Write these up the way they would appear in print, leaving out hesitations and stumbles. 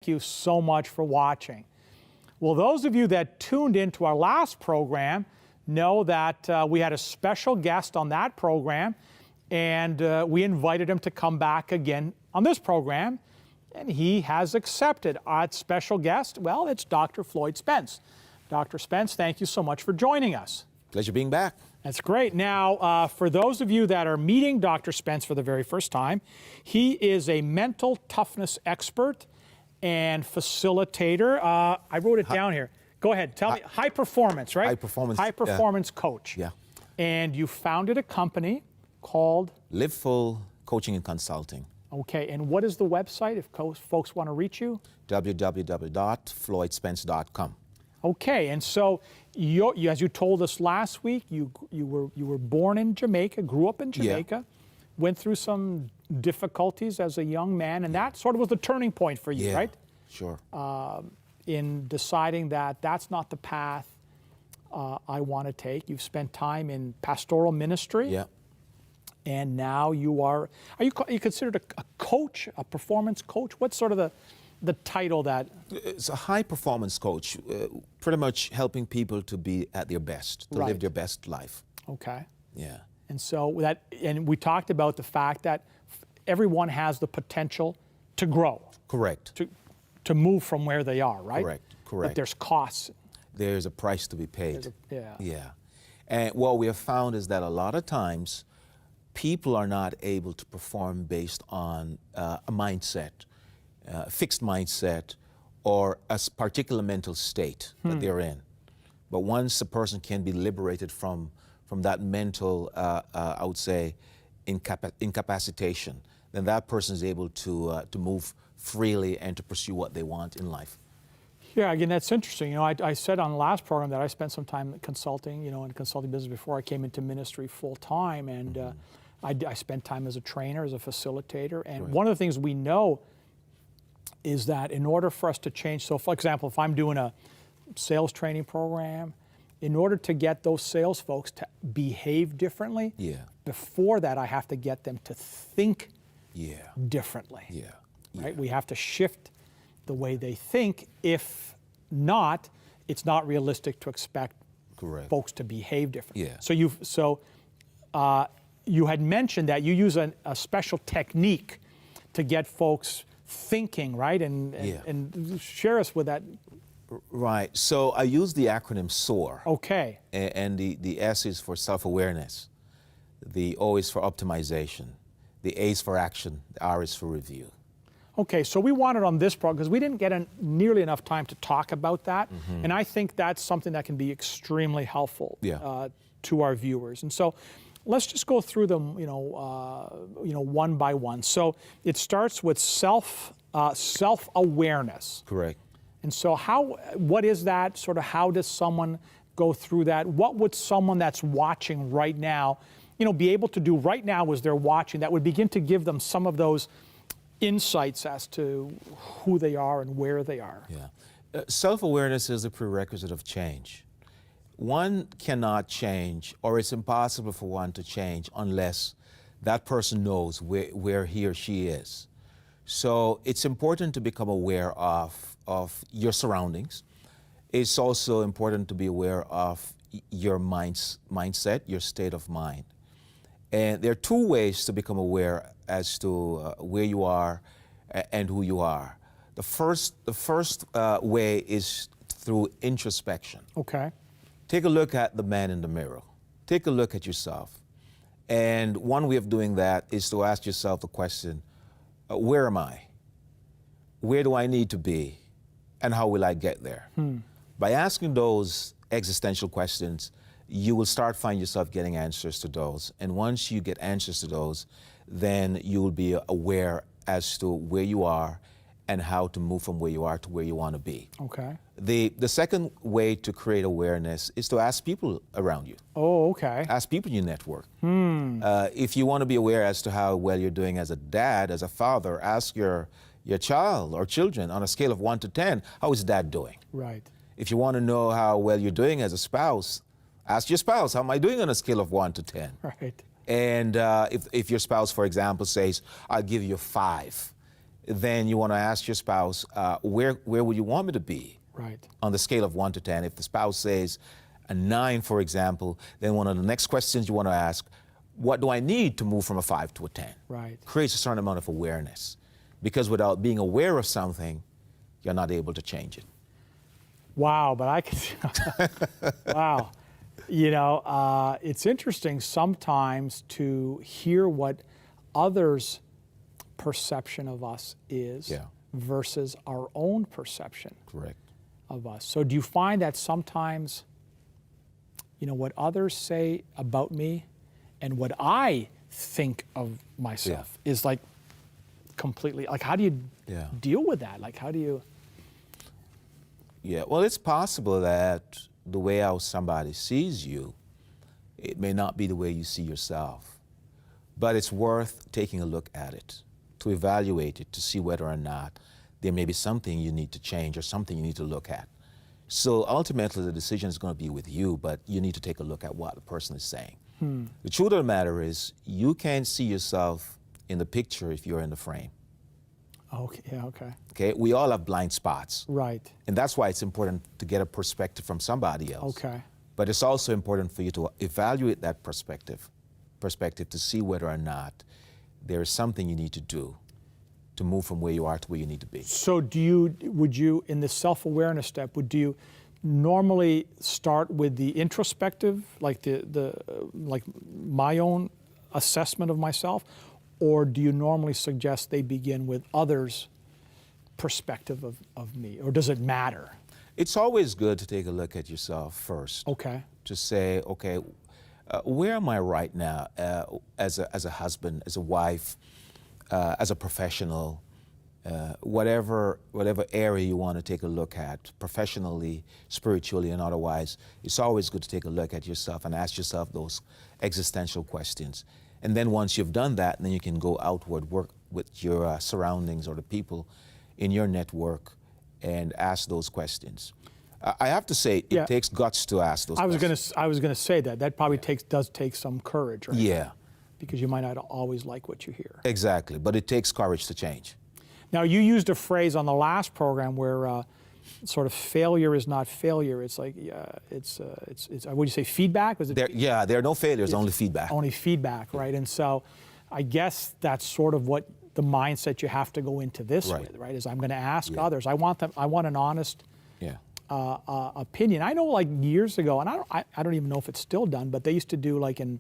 Thank you so much for watching. Well, those of you that tuned into our last program know that we had a special guest on that program, and we invited him to come back again on this program, and he has accepted. Our special guest, well, it's Dr. Floyd Spence. Dr. Spence, thank you so much for joining us. Pleasure being back. That's great. Now, for those of you that are meeting Dr. Spence for the very first time, he is a mental toughness expert and facilitator. I wrote it down here. Go ahead. Tell me. High performance, right? High performance. High performance coach. Yeah. And you founded a company called? Live Full Coaching and Consulting. Okay. And what is the website if folks want to reach you? www.floydspence.com. Okay. And so, as you told us last week, you were born in Jamaica, grew up in Jamaica, went through some difficulties as a young man, and that sort of was the turning point for you, right? Sure. In deciding that that's not the path I want to take. You've spent time in pastoral ministry. Yeah. And now you are you considered a coach, a performance coach? What's sort of the title that? It's a high performance coach, pretty much helping people to be at their best, to live their best life. Okay. Yeah. And so and we talked about the fact that everyone has the potential to grow. Correct. To move from where they are, right? Correct. But there's costs. There's a price to be paid. Yeah. And what we have found is that a lot of times people are not able to perform based on a mindset, a fixed mindset, or a particular mental state that they're in. But once a person can be liberated from that mental, I would say, incapacitation, then that person is able to move freely and to pursue what they want in life. Yeah, again, that's interesting. You know, I said on the last program that I spent some time consulting, in the consulting business before I came into ministry full time, and I spent time as a trainer, as a facilitator, and one of the things we know is that in order for us to change, so for example, if I'm doing a sales training program, in order to get those sales folks to behave differently, before that I have to get them to think differently. Right? We have to shift the way they think. If not, it's not realistic to expect folks to behave differently. So you had mentioned that you use a special technique to get folks thinking, right? And share us with that. Right. So I use the acronym S.O.A.R. Okay. And the S is for self-awareness. The O is for optimization. The A is for action. The R is for review. Okay, so we wanted on this program, because we didn't get nearly enough time to talk about that, and I think that's something that can be extremely helpful to our viewers. And so let's just go through them, one by one. So it starts with self-awareness. Correct. And so what is that? Sort of how does someone go through that? What would someone that's watching right now, be able to do right now as they're watching that would begin to give them some of those insights as to who they are and where they are? Self-awareness is a prerequisite of change. One cannot change, or it's impossible for one to change unless that person knows where he or she is. So it's important to become aware of your surroundings. It's also important to be aware of your mindset, your state of mind. And there are two ways to become aware as to where you are and who you are. The first way is through introspection. Okay. Take a look at the man in the mirror. Take a look at yourself. And one way of doing that is to ask yourself the question, where am I? Where do I need to be? And how will I get there? By asking those existential questions, you will start finding yourself getting answers to those. And once you get answers to those, then you will be aware as to where you are and how to move from where you are to where you want to be. Okay. The second way to create awareness is to ask people around you. Oh, okay. Ask people in your network. If you want to be aware as to how well you're doing as a dad, as a father, ask your child or children on a scale of 1 to 10, how is dad doing? Right. If you want to know how well you're doing as a spouse, ask your spouse, how am I doing on a scale of 1 to 10? Right. And if your spouse, for example, says, I'll give you a 5, then you want to ask your spouse, where would you want me to be? Right. On the scale of 1 to 10. If the spouse says a 9, for example, then one of the next questions you want to ask, what do I need to move from a 5 to a 10? Right. Creates a certain amount of awareness. Because without being aware of something, you're not able to change it. Wow, but I can, wow. You know, it's interesting sometimes to hear what others' perception of us is versus our own perception Correct. of us. So do you find that sometimes, you know, what others say about me and what I think of myself is like completely, like how do you deal with that? Like how do you? Yeah, well, it's possible that the way how somebody sees you, it may not be the way you see yourself. But it's worth taking a look at it, to evaluate it, to see whether or not there may be something you need to change or something you need to look at. So ultimately, the decision is going to be with you, but you need to take a look at what the person is saying. The truth of the matter is, you can't see yourself in the picture if you're in the frame. Okay, yeah, okay. Okay, we all have blind spots. Right. And that's why it's important to get a perspective from somebody else. Okay. But it's also important for you to evaluate that perspective to see whether or not there is something you need to do to move from where you are to where you need to be. So would you, in the self-awareness step, would you normally start with the introspective, like like my own assessment of myself, or do you normally suggest they begin with others' perspective of me, or does it matter? It's always good to take a look at yourself first. Okay. To say, okay, where am I right now as a husband, as a wife, as a professional, whatever area you want to take a look at, professionally, spiritually, and otherwise. It's always good to take a look at yourself and ask yourself those existential questions. And then once you've done that, then you can go outward, work with your surroundings or the people in your network and ask those questions. I have to say, it takes guts to ask those questions. I was gonna say that probably does take some courage, right? Yeah. Because you might not always like what you hear. Exactly, but it takes courage to change. Now, you used a phrase on the last program where sort of failure is not failure. It's like it's would you say feedback? Was it? There are no failures, only feedback. Only feedback, right? And so, I guess that's sort of what the mindset you have to go into this with, right? Is I'm going to ask others. I want an honest opinion. I know, like years ago, and I don't even know if it's still done, but they used to do like in,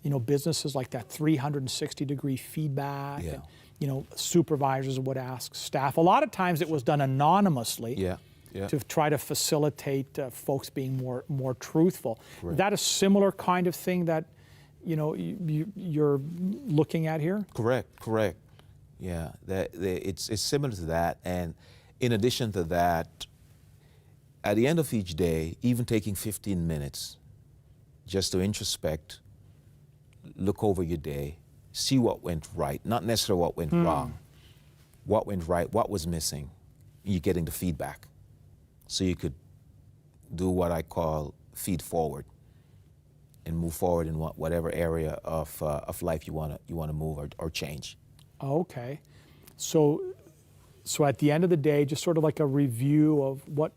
you know, businesses like that 360-degree feedback. Yeah. And, you know, supervisors would ask staff. A lot of times it was done anonymously. To try to facilitate folks being more truthful. Is that a similar kind of thing that, you know, you're looking at here? Correct. Yeah, it's similar to that. And in addition to that, at the end of each day, even taking 15 minutes just to introspect, look over your day, see what went right, not necessarily what went wrong, what went right, what was missing, you're getting the feedback. So you could do what I call feed forward and move forward in whatever area of life you want to move or change. Okay. So at the end of the day, just sort of like a review of what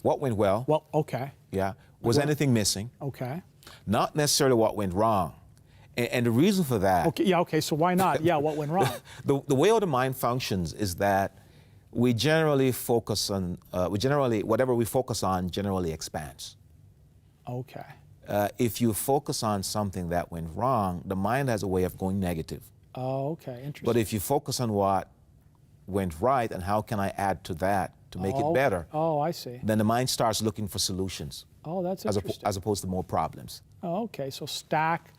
went well. Well, okay. Yeah. Was anything missing? Okay. Not necessarily what went wrong. And the reason for that. Okay. Yeah. Okay. So why not? Yeah. What went wrong? The way how the mind functions is that we generally focus on, whatever we focus on generally expands. Okay. If you focus on something that went wrong, the mind has a way of going negative. Oh, okay. Interesting. But if you focus on what went right and how can I add to that to make it better, I see. then the mind starts looking for solutions. Oh, that's interesting. As opposed to more problems. Oh, okay. So stack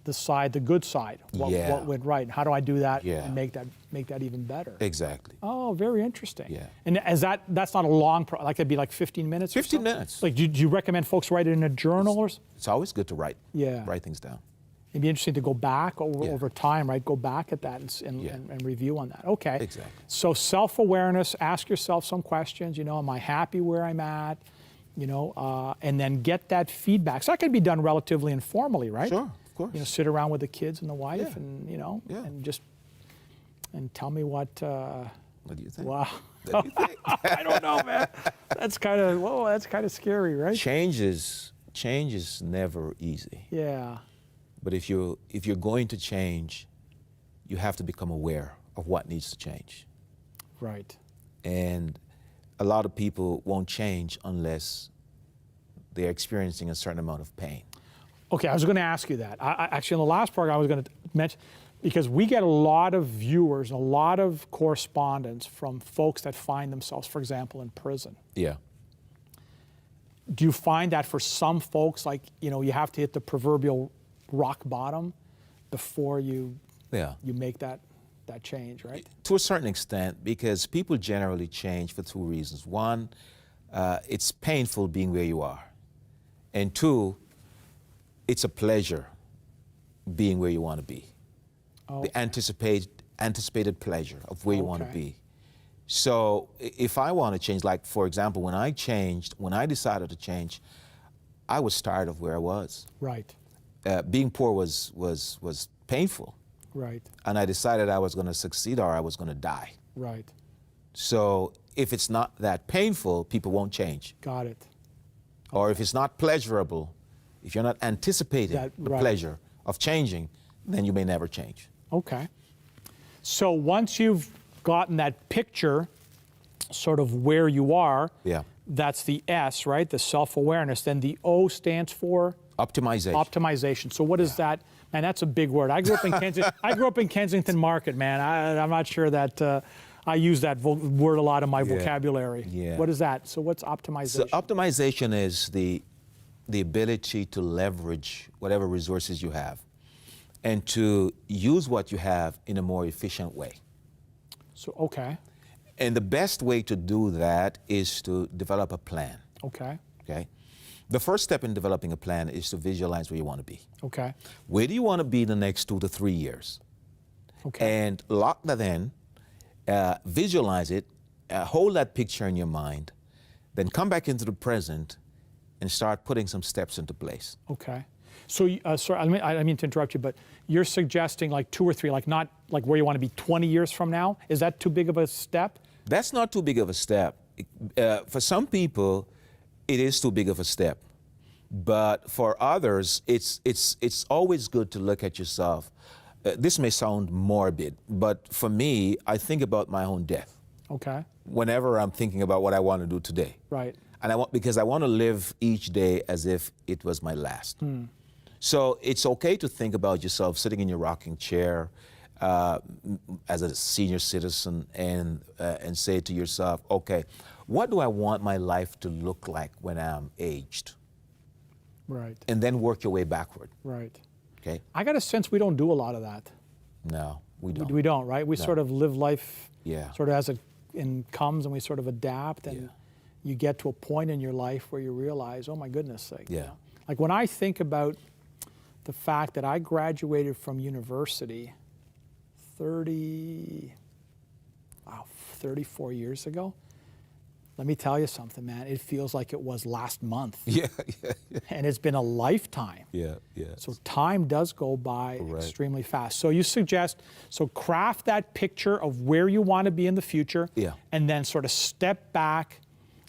the good side. What went right? And how do I do that and make that even better? Exactly. Oh, very interesting. Yeah. And that's not a long like it'd be like 15 minutes. 15 minutes. Like, do you recommend folks write it in a journal or? It's always good to write things down. It'd be interesting to go back over time, right? Go back at that and review on that. Okay. Exactly. So self-awareness, ask yourself some questions. You know, am I happy where I'm at? You know, and then get that feedback. So that can be done relatively informally, right? Sure, of course. You know, sit around with the kids and the wife, and you know, and just And tell me what. What do you think? Wow. What do you think? I don't know, man. That's kind of That's kind of scary, right? Change is never easy. Yeah. But if you're going to change, you have to become aware of what needs to change. Right. And a lot of people won't change unless they're experiencing a certain amount of pain. Okay, I was going to ask you that. Actually, in the last program, I was going to mention, because we get a lot of viewers, a lot of correspondence from folks that find themselves, for example, in prison. Yeah. Do you find that for some folks, like, you have to hit the proverbial rock bottom before you make that change, right? To a certain extent, because people generally change for two reasons. One, it's painful being where you are. And two, it's a pleasure being where you want to be. Oh, The anticipated pleasure of where you want to be. So if I want to change, like, for example, when I decided to change, I was tired of where I was. right, Being poor was painful. right, And I decided I was going to succeed or I was going to die. right. So if it's not that painful, people won't change. Got it. Or if it's not pleasurable, if you're not anticipating the right. pleasure of changing, then you may never change. Okay. So once you've gotten that picture, sort of where you are, Yeah. that's the S, right? The self-awareness. Then the O stands for Optimization. optimization. So what is that? Man, that's a big word. I grew up in Kensington. I grew up in Kensington Market, man. I'm not sure that I use that word a lot in my vocabulary. Yeah. What is that? So what's optimization? So optimization is the ability to leverage whatever resources you have and to use what you have in a more efficient way. So okay. And the best way to do that is to develop a plan. Okay. Okay? The first step in developing a plan is to visualize where you want to be. Okay. Where do you want to be in the next 2 to 3 years? Okay. And lock that in, visualize it, hold that picture in your mind, then come back into the present and start putting some steps into place. Okay. So, sorry, I didn't mean to interrupt you, but you're suggesting like 2 or 3, like not like where you want to be 20 years from now? Is that too big of a step? That's not too big of a step. For some people, it is too big of a step. But for others, it's always good to look at yourself. This may sound morbid, but for me, I think about my own death. Okay. Whenever I'm thinking about what I want to do today. Right. And because I want to live each day as if it was my last. So it's okay to think about yourself sitting in your rocking chair as a senior citizen and say to yourself, okay, what do I want my life to look like when I'm aged? Right. And then work your way backward. Right. Okay? I got a sense we don't do a lot of that. No, we don't. We don't, right? We sort of live life sort of as it comes, and we sort of adapt, and you get to a point in your life where you realize, oh my goodness sake. Yeah. You know? Like when I think about the fact that I graduated from university 34 years ago, let me tell you something, man. It feels like it was last month. Yeah. And it's been a lifetime. Yeah. So time does go by extremely fast. So you suggest, craft that picture of where you want to be in the future, and then sort of step back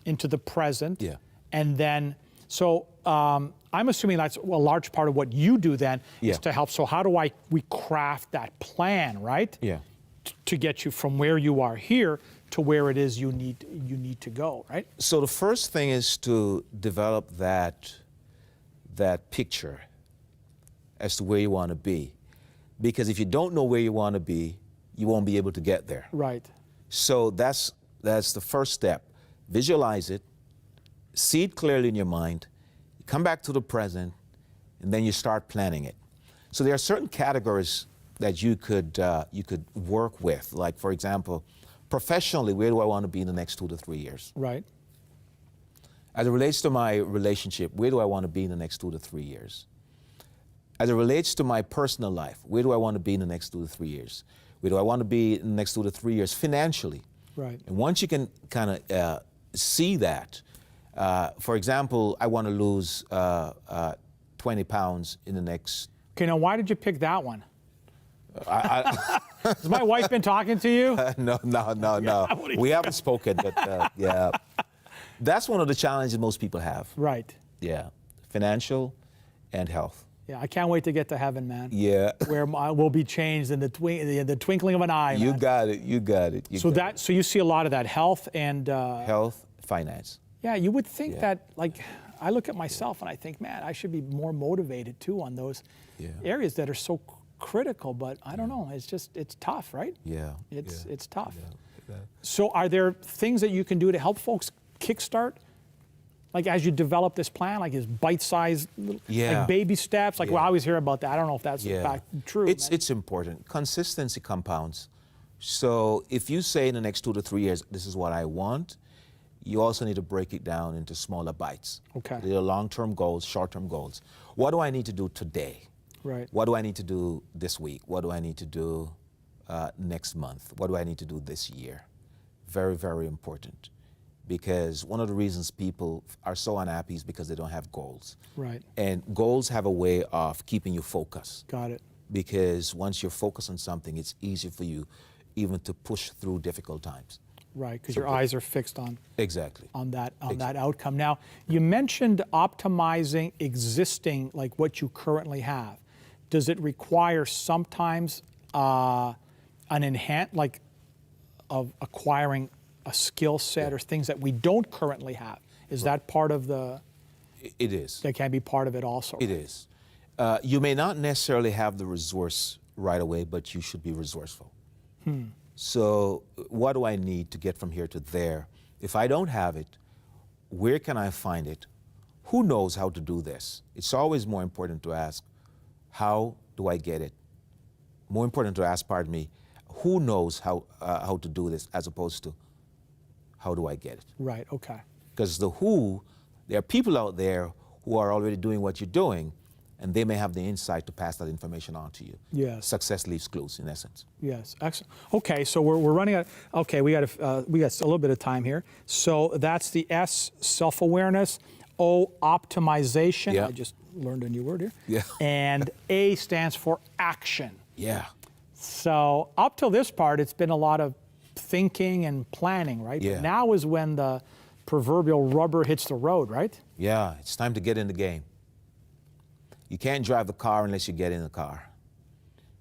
into the present. Yeah. And then, I'm assuming that's a large part of what you do then is to help. So how do we craft that plan, right? Yeah. To get you from where you are here to where it is you need to go, right? So the first thing is to develop that picture as to where you want to be. Because if you don't know where you want to be, you won't be able to get there. Right. So that's the first step. Visualize it, see it clearly in your mind, you come back to the present, and then you start planning it. So there are certain categories that you could work with. Like, for example, professionally, where do I want to be in the next 2 to 3 years? Right. As it relates to my relationship, where do I want to be in the next 2 to 3 years? As it relates to my personal life, where do I want to be in the next 2 to 3 years? Where do I want to be in the next 2 to 3 years financially? Right. And once you can kind of see that, for example, I want to lose 20 pounds in the next... Okay, now why did you pick that one? Has my wife been talking to you? No. what do you We haven't spoken, but yeah. That's one of the challenges most people have. Right. Yeah. Financial and health. Yeah, I can't wait to get to heaven, man. Yeah. Where I will be changed in the twinkling of an eye. You man. got it. So you see a lot of that health and Health, finance. yeah, you would think that, like, I look at myself and I think, man, I should be more motivated too on those areas that are so critical, but I don't know. It's tough, right? Yeah. It's tough. Yeah. So are there things that you can do to help folks kickstart? Like as you develop this plan, like his bite-sized, like baby steps. Like we always hear about that. I don't know if that's in fact true. It's important. Consistency compounds. So if you say in the next 2 to 3 years, this is what I want, you also need to break it down into smaller bites. Okay. There are long-term goals, short-term goals. What do I need to do today? Right. What do I need to do this week? What do I need to do next month? What do I need to do this year? Very, very important. Because one of the reasons people are so unhappy is because they don't have goals. Right. And goals have a way of keeping you focused. Got it. Because once you're focused on something, it's easier for you even to push through difficult times. Right, because your eyes are fixed on Exactly. that outcome. Now, you mentioned optimizing existing, like what you currently have. Does it require sometimes an of acquiring a skill set or things that we don't currently have? Is that part of the? It is. That can be part of it also. It is. You may not necessarily have the resource right away, but you should be resourceful. So what do I need to get from here to there? If I don't have it, where can I find it? Who knows how to do this? It's always more important to ask, how do I get it? More important to ask, pardon me, who knows how to do this as opposed to how do I get it? Right, okay. Because there are people out there who are already doing what you're doing, and they may have the insight to pass that information on to you. Yes. Success leaves clues, in essence. Yes, excellent. Okay, so we're running out. Okay, we got a little bit of time here. So that's the S, self-awareness. O, optimization. Yeah. I just learned a new word here. Yeah. And A stands for action. Yeah. So up till this part, it's been a lot of thinking and planning, right? Yeah. But now is when the proverbial rubber hits the road, right? Yeah, it's time to get in the game. You can't drive the car unless you get in the car.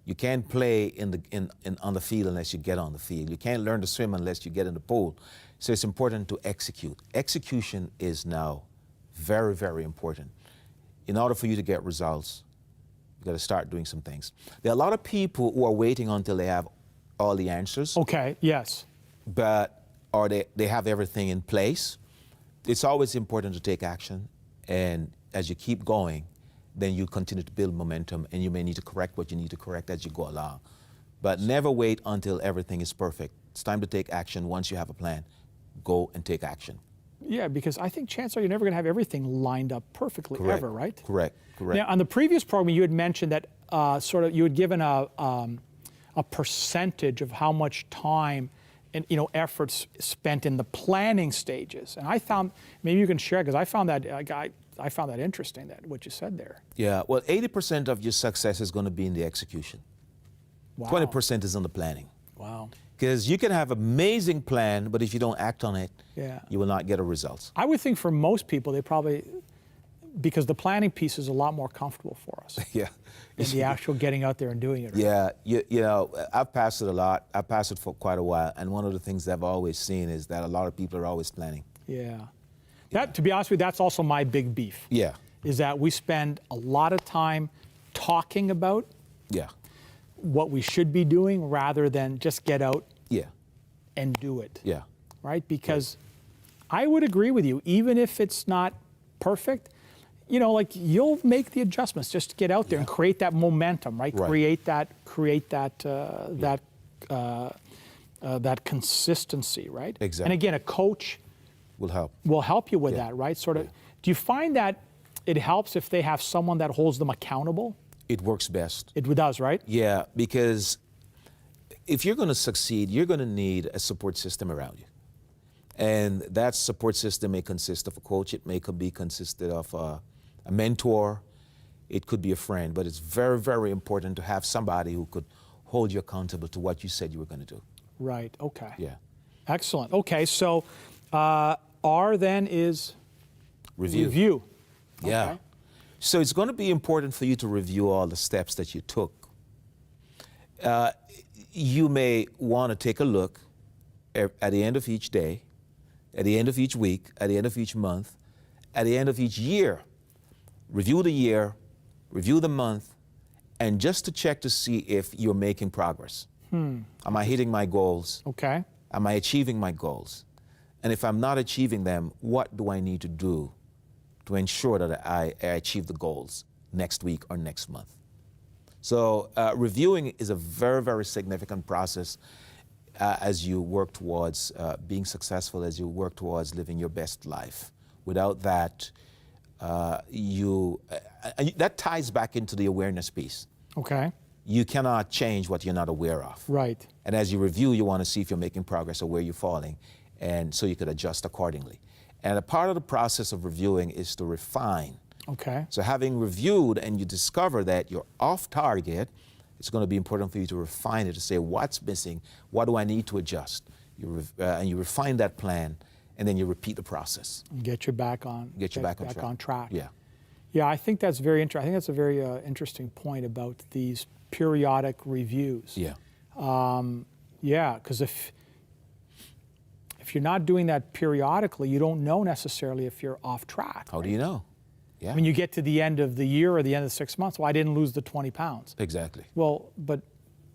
You can't play on the field unless you get on the field. You can't learn to swim unless you get in the pool. So it's important to execute. Execution is now very, very important. In order for you to get results, you've got to start doing some things. There are a lot of people who are waiting until they have all the answers. Okay, yes. Or they have everything in place. It's always important to take action, and as you keep going, then you continue to build momentum, and you may need to correct what you need to correct as you go along. But never wait until everything is perfect. It's time to take action. Once you have a plan, go and take action. Yeah, because I think chances are you're never going to have everything lined up perfectly ever, right? Correct. Now, on the previous program, you had mentioned that you had given a percentage of how much time and efforts spent in the planning stages, and I found, maybe you can share, because I found that interesting, that what you said there. Yeah, well, 80% of your success is going to be in the execution. Wow. 20% is on the planning. Wow. Because you can have an amazing plan, but if you don't act on it, you will not get a result. I would think for most people, they probably, because the planning piece is a lot more comfortable for us. Yeah. Than the actual getting out there and doing it. Right? Yeah, you know, I've passed it a lot. I've passed it for quite a while, and one of the things I've always seen is that a lot of people are always planning. Yeah. That, to be honest with you, that's also my big beef. Yeah. Is that we spend a lot of time talking about what we should be doing rather than just get out and do it. Yeah. Right? Because I would agree with you, even if it's not perfect, like you'll make the adjustments just to get out there and create that momentum, right? Create that consistency, right? Exactly. And again, a coach will help you with that, right? Sort of. Do you find that it helps if they have someone that holds them accountable? It works best. It does, right? Yeah, because if you're going to succeed, you're going to need a support system around you. And that support system may consist of a coach, it may consisted of a mentor, it could be a friend, but it's very, very important to have somebody who could hold you accountable to what you said you were going to do. Right. Okay. Yeah. Excellent. Okay. So R then is review. Yeah. Okay. So it's going to be important for you to review all the steps that you took. You may want to take a look at the end of each day, at the end of each week, at the end of each month, at the end of each year. Review the year, review the month, and just to check to see if you're making progress. Am I hitting my goals? Okay. Am I achieving my goals? And if I'm not achieving them, what do I need to do to ensure that I achieve the goals next week or next month? So reviewing is a very, very significant process as you work towards being successful, as you work towards living your best life. Without that, that ties back into the awareness piece. Okay. You cannot change what you're not aware of. Right. And as you review, you want to see if you're making progress or where you're falling, and so you could adjust accordingly. And a part of the process of reviewing is to refine. Okay. So having reviewed and you discover that you're off target, it's going to be important for you to refine it, to say what's missing, what do I need to adjust? And you refine that plan, and then you repeat the process. Get you back on. Back on track. Yeah. Yeah, I think that's very interesting. I think that's a very interesting point about these periodic reviews. Yeah. Yeah, because if you're not doing that periodically, you don't know necessarily if you're off track. How do you know? Yeah. I mean, you get to the end of the year or the end of the 6 months. Well, I didn't lose the 20 pounds. Exactly. Well, but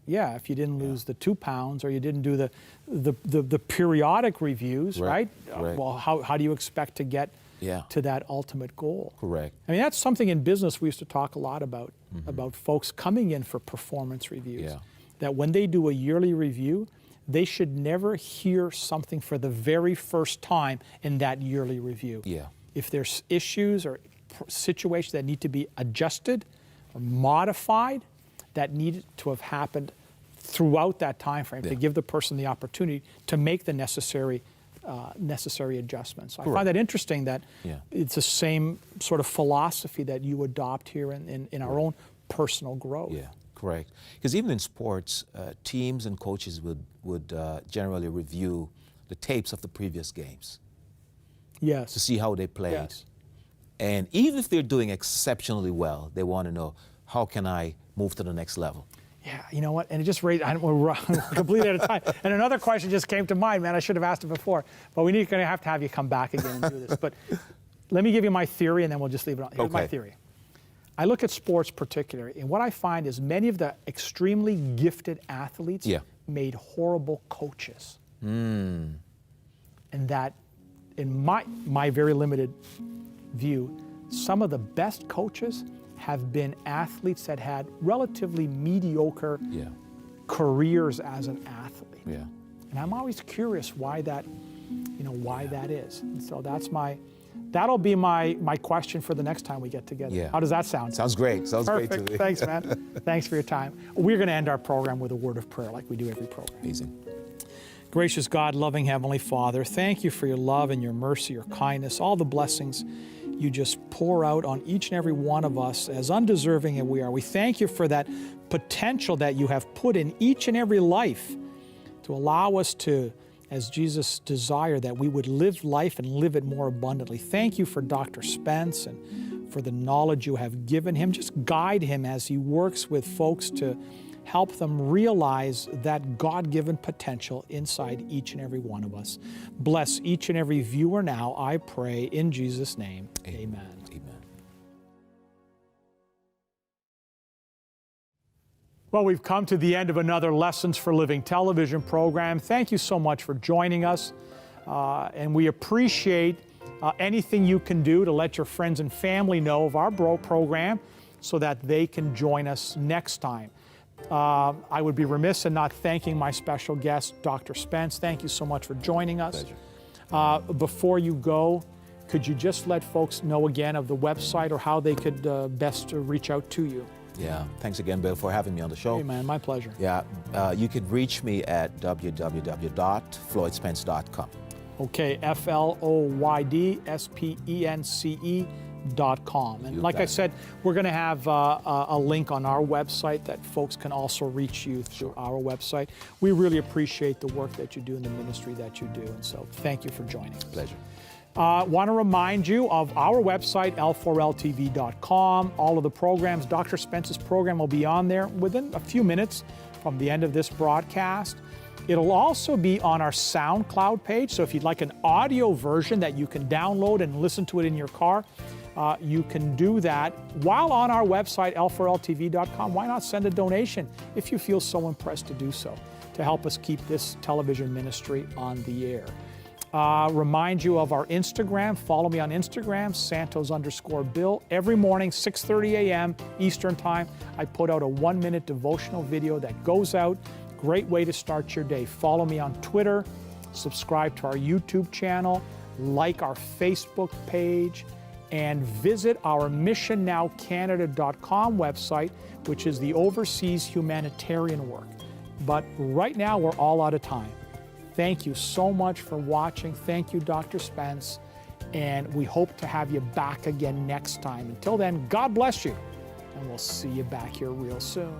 yeah, if you didn't lose the 2 pounds or you didn't do the periodic reviews, right? Right. Well, how do you expect to get Yeah. to that ultimate goal? Correct. I mean, that's something in business we used to talk a lot about folks coming in for performance reviews. Yeah. That when they do a yearly review, they should never hear something for the very first time in that yearly review. Yeah. If there's issues or situations that need to be adjusted or modified, that need to have happened throughout that time frame to give the person the opportunity to make the necessary adjustments. I find that interesting that it's the same sort of philosophy that you adopt here in our own personal growth. Yeah, correct. Because even in sports, teams and coaches would generally review the tapes of the previous games Yes. to see how they played. Yes. And even if they're doing exceptionally well, they want to know, how can I move to the next level? Yeah, you know what? And it just raised, we're completely out of time. And another question just came to mind, man. I should have asked it before. But we're going to have you come back again and do this. But let me give you my theory, and then we'll just leave it on. Here's my theory. I look at sports particularly, and what I find is many of the extremely gifted athletes made horrible coaches. And that, in my very limited view, some of the best coaches have been athletes that had relatively mediocre careers as an athlete. Yeah. And I'm always curious why that, why that is. And so that'll be my question for the next time we get together. Yeah. How does that sound? Sounds great. Sounds Perfect. great to me. Thanks, man. Thanks for your time. We're going to end our program with a word of prayer like we do every program. Amazing. Gracious God, loving Heavenly Father, thank you for your love and your mercy, your kindness, all the blessings you just pour out on each and every one of us as undeserving as we are. We thank you for that potential that you have put in each and every life to allow us to, as Jesus desired, that we would live life and live it more abundantly. Thank you for Dr. Spence and for the knowledge you have given him. Just guide him as he works with folks to help them realize that God-given potential inside each and every one of us. Bless each and every viewer now, I pray, in Jesus' name. Amen. Amen. Well, we've come to the end of another Lessons for Living television program. Thank you so much for joining us. And we appreciate anything you can do to let your friends and family know of our program so that they can join us next time. I would be remiss in not thanking my special guest, Dr. Spence. Thank you so much for joining us. Before you go, could you just let folks know again of the website or how they could best reach out to you? Yeah, thanks again, Bill, for having me on the show. Hey, man, my pleasure. Yeah, you could reach me at www.floydspence.com. Okay, FLOYDSPENCE.com. And like I said, we're going to have a link on our website that folks can also reach you through our website. We really appreciate the work that you do in the ministry that you do. And so thank you for joining us. Pleasure. Want to remind you of our website, L4LTV.com. All of the programs, Dr. Spence's program will be on there within a few minutes from the end of this broadcast. It'll also be on our SoundCloud page, so if you'd like an audio version that you can download and listen to it in your car, you can do that while on our website, L4LTV.com. Why not send a donation if you feel so impressed to do so, to help us keep this television ministry on the air. Remind you of our Instagram. Follow me on Instagram, Santos_Bill. Every morning, 6:30 a.m. Eastern Time, I put out a 1-minute devotional video that goes out. Great way to start your day. Follow me on Twitter, subscribe to our YouTube channel, like our Facebook page, and visit our missionnowcanada.com website, which is the overseas humanitarian work. But right now, we're all out of time. Thank you so much for watching. Thank you, Dr. Spence. And we hope to have you back again next time. Until then, God bless you. And we'll see you back here real soon.